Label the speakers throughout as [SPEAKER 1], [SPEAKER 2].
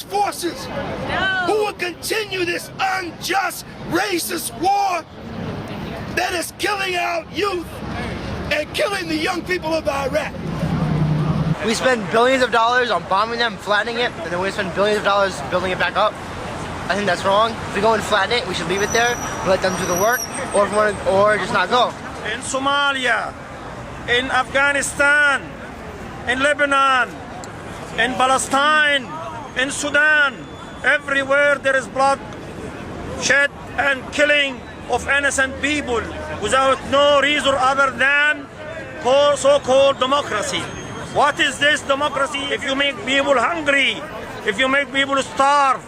[SPEAKER 1] U.S. forces who will continue this unjust, racist war that is killing our youth and killing the young people of Iraq.
[SPEAKER 2] We spend billions of dollars on bombing them, flattening it, and then we spend billions of dollars building it back up. I think that's wrong. If we go and flatten it, we should leave it there, let them do the work, or if we want to, or just not go.
[SPEAKER 3] In Somalia, in Afghanistan, in Lebanon, in Palestine, in Sudan, everywhere there is blood shed and killing of innocent people without no reason other than so-called democracy. What is this democracy if you make people hungry, if you make people starve,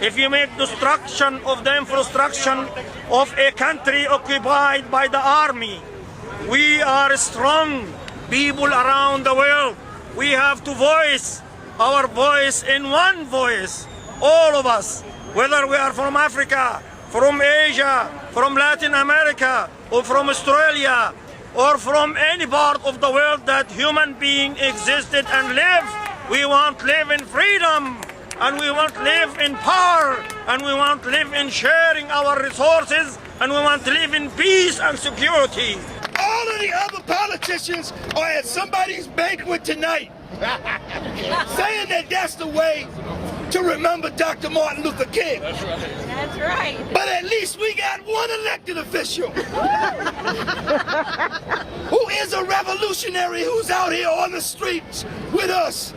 [SPEAKER 3] if you make destruction of the infrastructure of a country occupied by the army? We are strong people around the world. We have to voice our voice in one voice, all of us, whether we are from Africa, from Asia, from Latin America, or from Australia, or from any part of the world that human being existed and lived. We want to live in freedom, and we want to live in power, and we want to live in sharing our resources, and we want to live in peace and security.
[SPEAKER 1] All of the other politicians are at somebody's banquet tonight saying that that's the way to remember Dr. Martin Luther King.
[SPEAKER 4] That's right. That's right.
[SPEAKER 1] But at least we got one elected official who is a revolutionary who's out here on the streets with us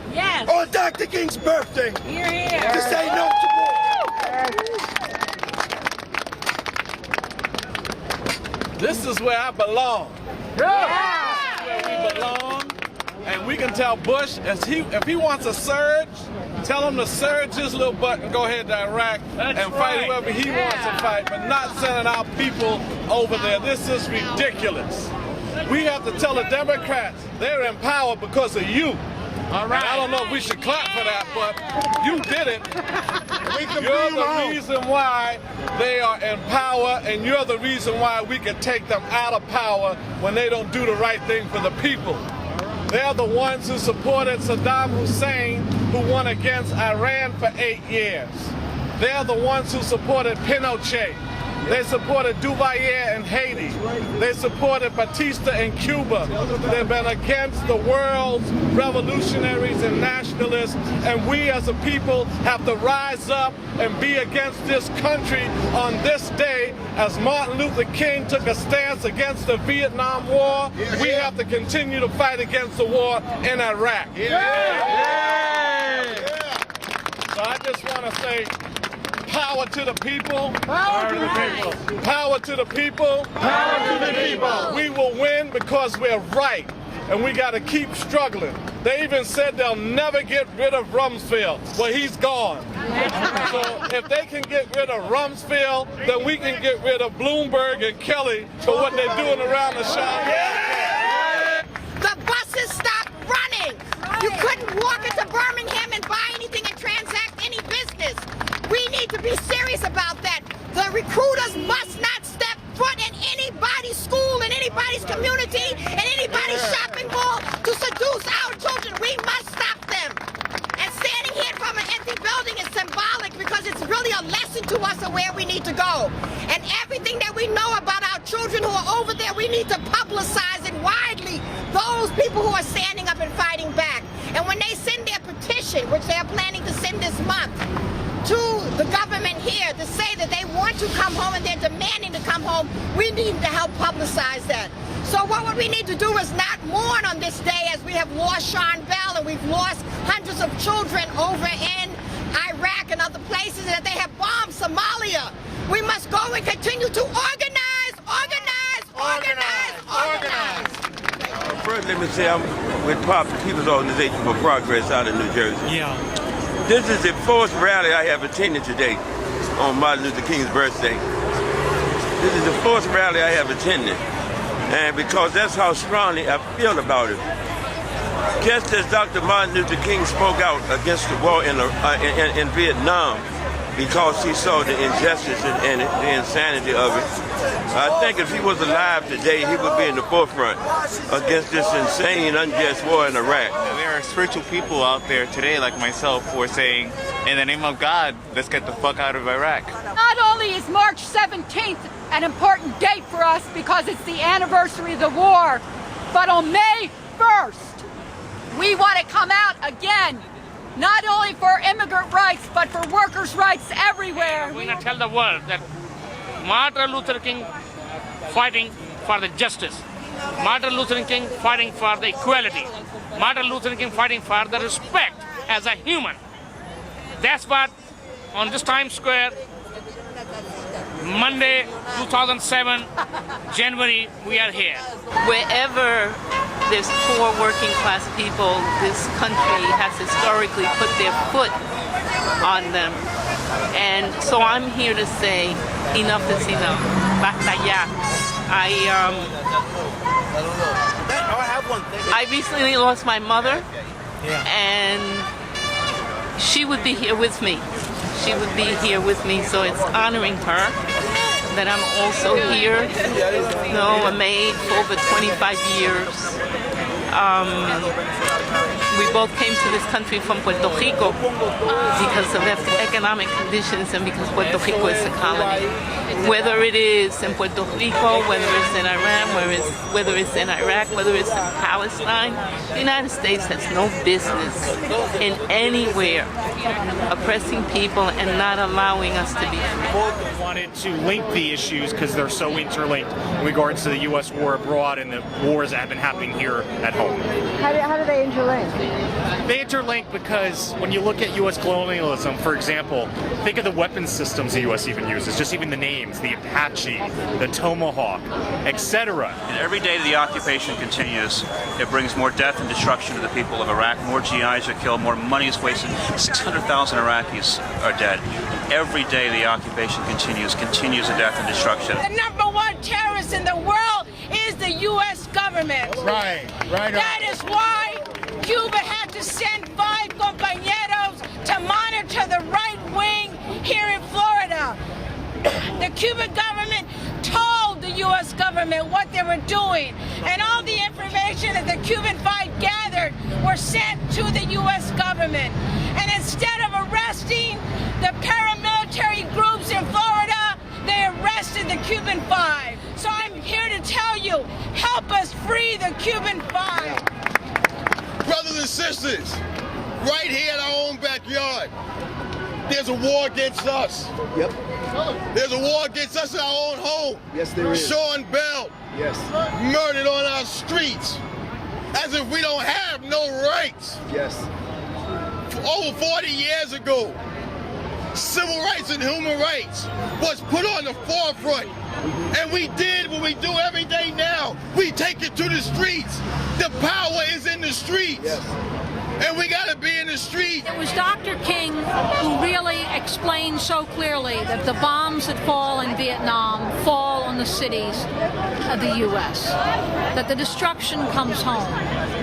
[SPEAKER 1] on Dr. King's birthday to say no to war.
[SPEAKER 5] This is where I belong.
[SPEAKER 4] Yeah.
[SPEAKER 5] This is where we belong. And we can tell Bush, if he wants a surge, tell him to surge his little butt and go ahead to Iraq and fight whoever he wants to fight, but not sending our people over there. This is ridiculous. We have to tell the Democrats they're in power because of you. All right. I don't know if we should clap for that, but you did it. You're the reason why they are in power, and you're the reason why we can take them out of power when they don't do the right thing for the people. They're the ones who supported Saddam Hussein, who won against Iran for 8 years. They're the ones who supported Pinochet. They supported Duvalier in Haiti. They supported Batista in Cuba. They've been against the world's revolutionaries and nationalists, and we as a people have to rise up and be against this country on this day. As Martin Luther King took a stance against the Vietnam War, we have to continue to fight against the war in Iraq. So I just want to say, power to the people. Power to the people. Power to the people. Power to the people. We will win because we're right, and we got to keep struggling. They even said they'll never get rid of Rumsfeld. Well, he's gone. So if they can get rid of Rumsfeld, then we can get rid of Bloomberg and Kelly for what they're doing around the shop.
[SPEAKER 6] The buses stopped running. You couldn't walk into Birmingham and buy anything and transact any business. We need to be serious about that. The recruiters must not step foot in anybody's school, in anybody's community, in anybody's shopping mall to seduce our children. We must stop them. And standing here from an empty building is symbolic because it's really a lesson to us of where we need to go. And everything that we know about our children who are over there, we need to publicize it widely. Those people who are standing up and fighting back. And when they send their petition, which they're planning to send this month, to the government here to say that they want to come home and they're demanding to come home, we need to help publicize that. So what we need to do is not mourn on this day as we have lost Sean Bell and we've lost hundreds of children over in Iraq and other places, and that they have bombed Somalia. We must go and continue to organize, organize, organize, organize.
[SPEAKER 7] First, let me say I'm with People's Organization for Progress out of New Jersey. This is the fourth rally I have attended today on Martin Luther King's birthday. This is the fourth rally I have attended, and because that's how strongly I feel about it. Just as Dr. Martin Luther King spoke out against the war in Vietnam, because he saw the injustice in it, the insanity of it. I think if he was alive today, he would be in the forefront against this insane, unjust war in Iraq.
[SPEAKER 8] There are spiritual people out there today, like myself, who are saying, in the name of God, let's get the fuck out of Iraq.
[SPEAKER 4] Not only is March 17th an important date for us because it's the anniversary of the war, but on May 1st, we want to come out again, not only for immigrant rights, but for workers' rights everywhere.
[SPEAKER 9] We're going to tell the world that Martin Luther King fighting for the justice, Martin Luther King fighting for the equality, Martin Luther King fighting for the respect as a human. That's what on this Times Square, Monday, 2007, January, we are here.
[SPEAKER 10] Wherever there's poor working class people, this country has historically put their foot on them. And so I'm here to say enough is enough. Basta ya. I recently lost my mother, and she would be here with me. She would be here with me, so it's honoring her that I'm also here. You know, a maid for over 25 years. We both came to this country from Puerto Rico because of economic conditions and because Puerto Rico is a colony. Whether it is in Puerto Rico, whether it's in Iran, whether it's in Iraq, whether it's in Palestine, the United States has no business in anywhere oppressing people and not allowing us to be free.
[SPEAKER 11] Wanted to link the issues because they're so interlinked in regards to the U.S. war abroad and the wars that have been happening here at home.
[SPEAKER 4] How do they interlink?
[SPEAKER 11] They interlink because when you look at U.S. colonialism, for example, think of the weapons systems the U.S. even uses, just even the names, the Apache, the Tomahawk, etc.
[SPEAKER 8] And every day the occupation continues, it brings more death and destruction to the people of Iraq. More GIs are killed, more money is wasted. 600,000 Iraqis are dead. Every day the occupation continues the death and destruction.
[SPEAKER 6] The number one terrorist in the world is the U.S. government.
[SPEAKER 1] Right.
[SPEAKER 6] That is why Cuba had to send 5 compañeros to monitor the right wing here in Florida. The Cuban government told the U.S. government what they were doing, and all the information that the Cuban 5 gathered were sent to the U.S. government. And instead of arresting the paramilitary groups in Florida, they arrested the Cuban 5. So I'm here to tell you, help us free the Cuban 5.
[SPEAKER 1] Brothers and sisters, right here in our own backyard, there's a war against us.
[SPEAKER 2] Yep.
[SPEAKER 1] There's a war against us in our own home.
[SPEAKER 2] Yes, there is.
[SPEAKER 1] Sean Bell,
[SPEAKER 2] Yes.
[SPEAKER 1] murdered on our streets, as if we don't have no rights.
[SPEAKER 2] Yes.
[SPEAKER 1] Over 40 years ago, civil rights and human rights was put on the forefront. And we did what we do every day now. We take it to the streets. The power is in the streets.
[SPEAKER 2] Yes.
[SPEAKER 1] And we gotta be in the street.
[SPEAKER 12] It was Dr. King who really explained so clearly that the bombs that fall in Vietnam fall on the cities of the U.S., that the destruction comes home.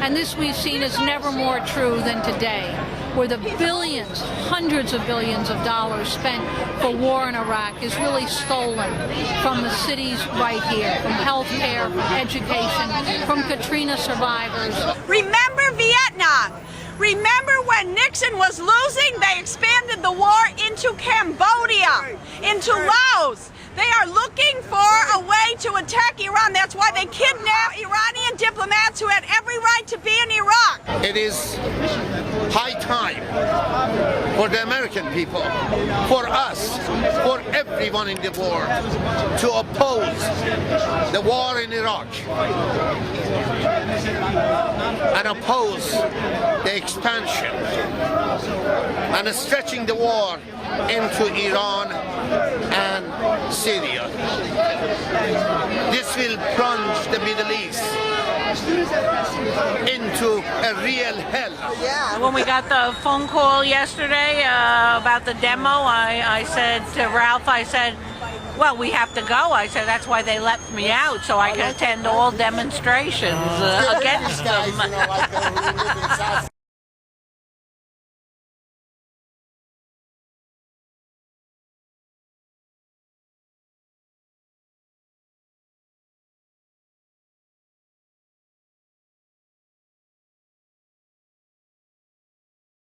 [SPEAKER 12] And this we've seen is never more true than today, where the billions, hundreds of billions of dollars spent for war in Iraq is really stolen from the cities right here, from health care, from education, from Katrina survivors.
[SPEAKER 6] Remember Vietnam. Remember when Nixon was losing, they expanded the war into Cambodia, into Laos. They are looking for a way to attack Iran. That's why they kidnapped Iranian diplomats who had every right to be in Iraq.
[SPEAKER 1] It is high time for the American people, for us, for everyone in the world to oppose the war in Iraq and oppose the expansion and stretching the war into Iran and Syria. This will plunge the Middle East into a real hell.
[SPEAKER 4] Yeah. When we got the phone call yesterday about the demo, I said to Ralph, I said, well, we have to go. I said, that's why they let me out, so I can attend all demonstrations against them.